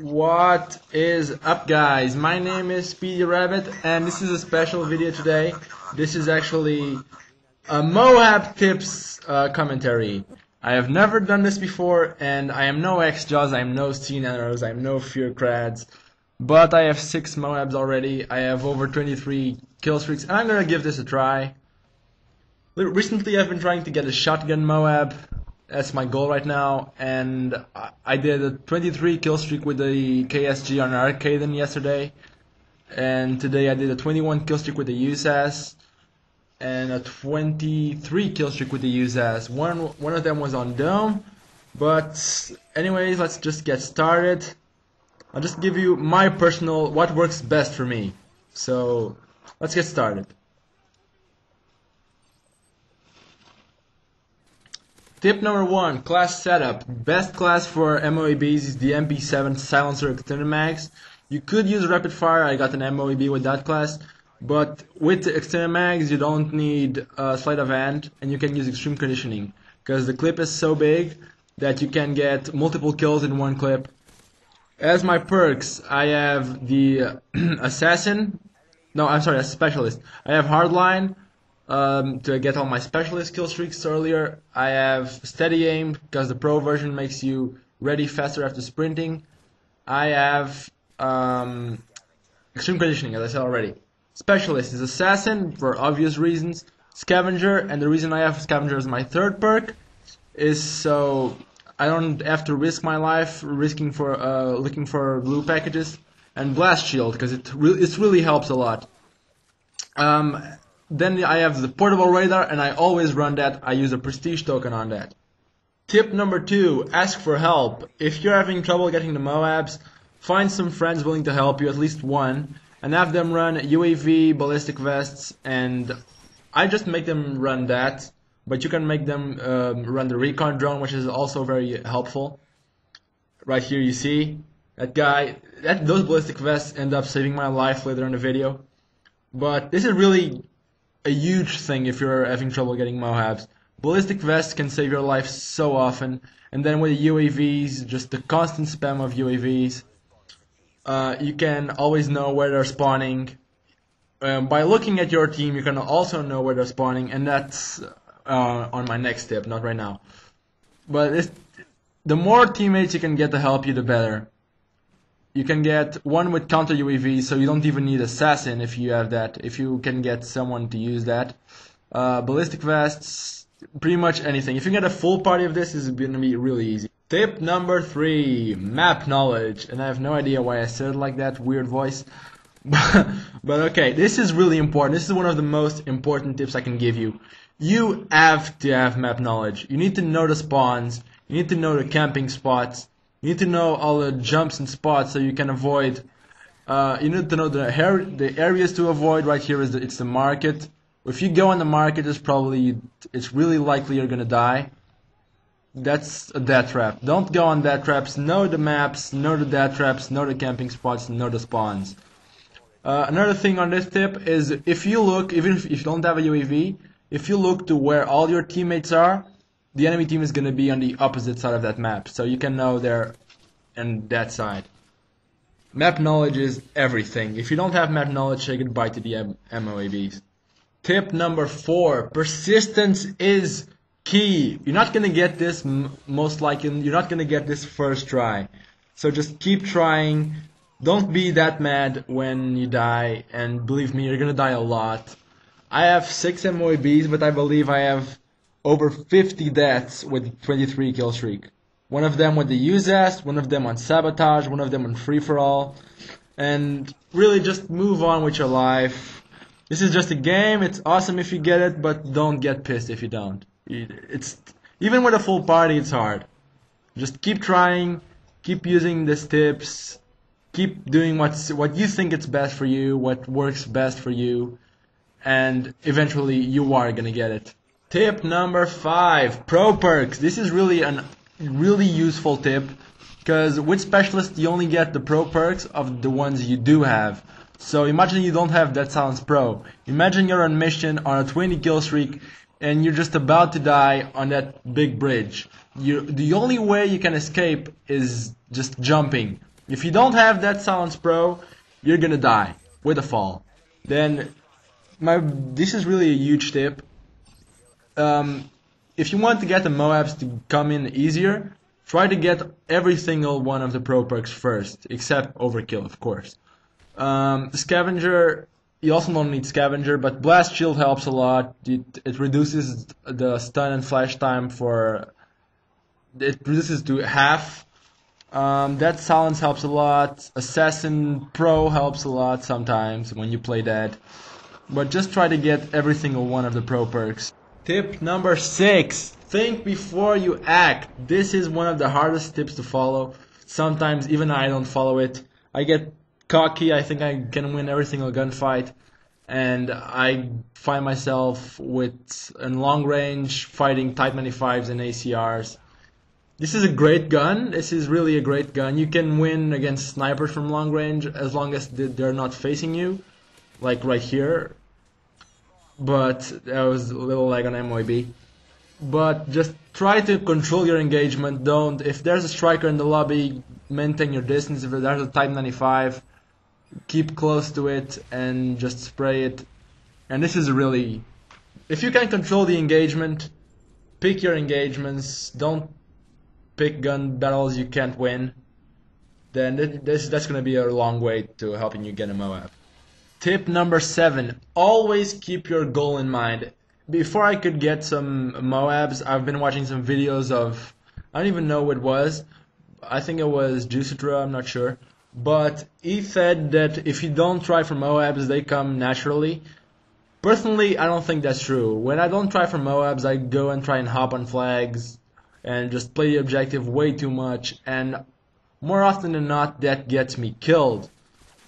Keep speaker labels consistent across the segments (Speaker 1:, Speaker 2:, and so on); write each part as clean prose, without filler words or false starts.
Speaker 1: What is up, guys? My name is Speedy-Rabbit and this is a special video today. This is actually a MOAB tips commentary. I have never done this before and I am no ex-Jaws, I am no CNROs, I am no Fear Crads, but I have 6 MOABs already. I have over 23 kill streaks and I'm gonna give this a try. Recently I've been trying to get a shotgun MOAB. That's my goal right now, and I did a 23 kill streak with the KSG on Arcaden yesterday, and today I did a 21 kill streak with the USAS, and a 23 kill streak with the USAS. One of them was on Dome, but anyways, let's just get started. I'll just give you my personal, what works best for me. So, let's get started. Tip number 1, class setup. Best class for MOABs is the MP7 silencer extended mags. You could use rapid fire, I got an MOAB with that class, but with the extended mags you don't need sleight of hand and you can use extreme conditioning because the clip is so big that you can get multiple kills in one clip. As my perks, I have the assassin, a specialist. I have hardline. To get all my specialist kill streaks earlier. I have steady aim because the pro version makes you ready faster after sprinting. I have extreme conditioning, as I said already. Specialist is assassin for obvious reasons. Scavenger, and the reason I have scavenger as my third perk is so I don't have to risk my life looking for blue packages. And blast shield because it really helps a lot. Then I have the portable radar and I always run that. I use a prestige token on that. Tip number 2, ask for help. If you're having trouble getting the MOABs, find some friends willing to help you, at least one, and have them run UAV, ballistic vests, and I just make them run that, but you can make them run the recon drone, which is also very helpful. Right here you see that guy, those ballistic vests end up saving my life later in the video. But this is really a huge thing if you're having trouble getting MOABs. Ballistic vests can save your life so often, and then with UAVs, just the constant spam of UAVs, you can always know where they're spawning. By looking at your team, you can also know where they're spawning, and that's on my next tip, not right now. But the more teammates you can get to help you, the better. You can get one with counter UAV, so you don't even need assassin if you have that. If you can get someone to use that, ballistic vests, pretty much anything. If you get a full party of this, is going to be really easy. Tip number 3, map knowledge, and I have no idea why I said it like that, weird voice. But okay, this is really important. This is one of the most important tips I can give you. You have to have map knowledge. You need to know the spawns. You need to know the camping spots. You need to know all the jumps and spots so you can avoid. You need to know the areas to avoid. Right here is it's the market. If you go on the market, it's really likely you're gonna die. That's a death trap. Don't go on death traps. Know the maps. Know the death traps. Know the camping spots. Know the spawns. Another thing on this tip is if you look, even if you don't have a UAV, if you look to where all your teammates are, the enemy team is going to be on the opposite side of that map, so you can know they're on that side. Map knowledge is everything. If you don't have map knowledge, say goodbye to the MOABs. Tip number 4, persistence is key. You're not going to get this, most likely, you're not going to get this first try. So just keep trying. Don't be that mad when you die, and believe me, you're going to die a lot. I have 6 MOABs, but I believe I have over 50 deaths with 23 kill streak. One of them with the USAS, one of them on sabotage, one of them on free-for-all. And really just move on with your life. This is just a game, it's awesome if you get it, but don't get pissed if you don't. Even with a full party, it's hard. Just keep trying, keep using these tips, keep doing what you think is best for you, what works best for you, and eventually you are gonna get it. Tip number 5, pro perks. This is really a really useful tip because with specialists you only get the pro perks of the ones you do have. So imagine you don't have Dead Silence Pro. Imagine you're on mission on a 20 kill streak and you're just about to die on that big bridge. The only way you can escape is just jumping. If you don't have that Silence Pro, you're gonna die with a fall. Then this is really a huge tip. If you want to get the MOABs to come in easier, try to get every single one of the pro perks first, except Overkill, of course. Scavenger, you also don't need Scavenger, but Blast Shield helps a lot. It reduces the stun and flash time it reduces to half. That Silence helps a lot. Assassin Pro helps a lot sometimes when you play that. But just try to get every single one of the pro perks. Tip number 6. Think before you act. This is one of the hardest tips to follow. Sometimes even I don't follow it. I get cocky, I think I can win every single gunfight. And I find myself in long range fighting Type 95s and ACRs. This is a great gun. This is really a great gun. You can win against snipers from long range as long as they're not facing you. Like right here. But that was a little lag on MOAB. But just try to control your engagement. If there's a striker in the lobby, maintain your distance. If there's a Type 95, keep close to it and just spray it. And this is really, if you can control the engagement, pick your engagements. Don't pick gun battles you can't win. Then that's gonna be a long way to helping you get a MOAB. Tip number 7, always keep your goal in mind. Before I could get some MOABs, I've been watching some videos of, I don't even know what it was. I think it was Juicitra, I'm not sure. But he said that if you don't try for MOABs, they come naturally. Personally, I don't think that's true. When I don't try for MOABs, I go and try and hop on flags and just play the objective way too much. And more often than not, that gets me killed.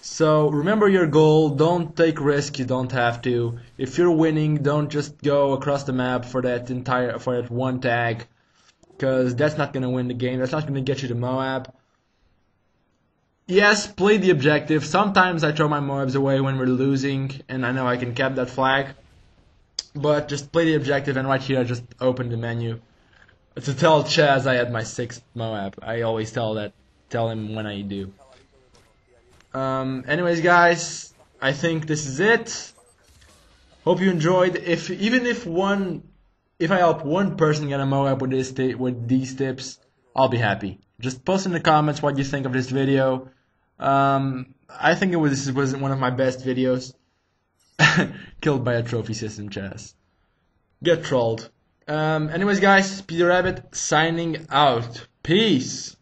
Speaker 1: So remember your goal, don't take risks you don't have to. If you're winning, don't just go across the map for that one tag, because that's not going to win the game, that's not going to get you the MOAB. Yes, play the objective. Sometimes I throw my MOABs away when we're losing, and I know I can cap that flag. But just play the objective, and right here I just opened the menu to tell Chaz I had my 6th MOAB. I always tell him when I do. Anyways, guys, I think this is it. Hope you enjoyed. If I help one person get a MOAB with these tips, I'll be happy. Just post in the comments what you think of this video. I think this was one of my best videos. Killed by a trophy system, Chaz. Get trolled. Anyways, guys, Speedy-Rabbit signing out. Peace.